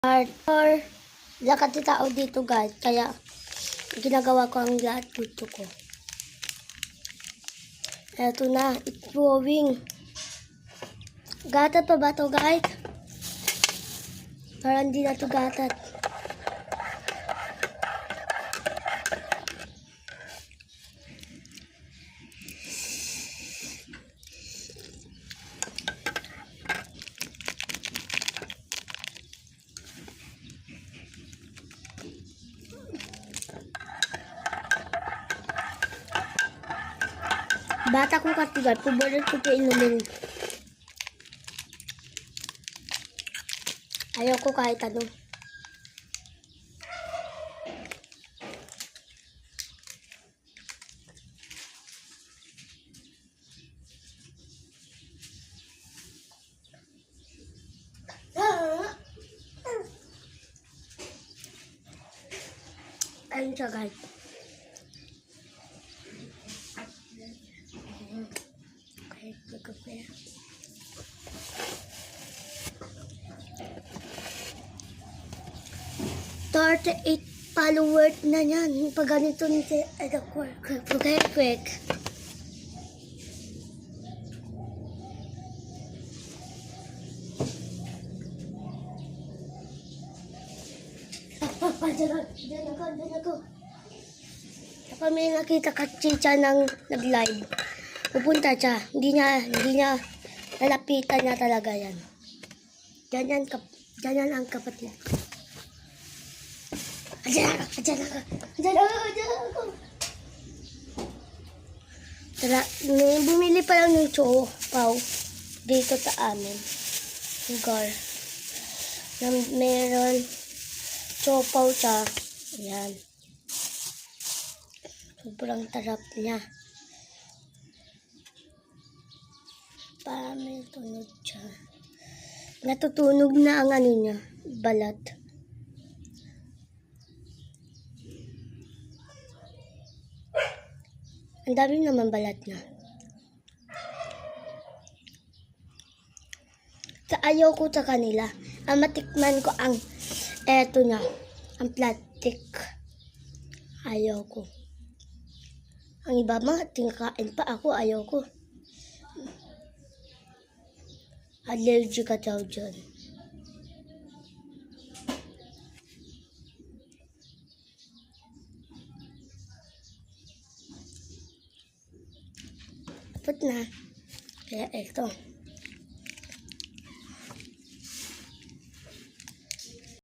Or lakat ng tao dito guys, kaya ginagawa ko ang lahat dito ko. Eto na, it's growing. Gatat pa ba to guys? Parang hindi na to gatat. Bata kong katigal, paborito ko pa inumin. Ayoko kahit ano. Ayun siya guys. Okay, mag-prepare. 38 followers na yan. Pag ganito ni quick. Diyan ako. Kapag may nakita ka chicha ng nag-live, pupunta siya. Hindi niya lalapitan niya talaga yan. Ganyan ang kapatid. Ayan ako. Tara, bumili pa lang ng chopaw dito sa amin. Lugar. Na meron chopaw siya. Ayan. Sobrang tarap niya. Para may tunog siya. Natutunog na ang ano niya, balat. Ang dami naman balat niya. Ayaw ko sa kanila. Ang matikman ko ang eto na. Ang plastic. Ayaw ko. Ang iba mga tingkain pa ako. Ayaw ko. Allergy ka daw dyan. Dapat na. Kaya ito.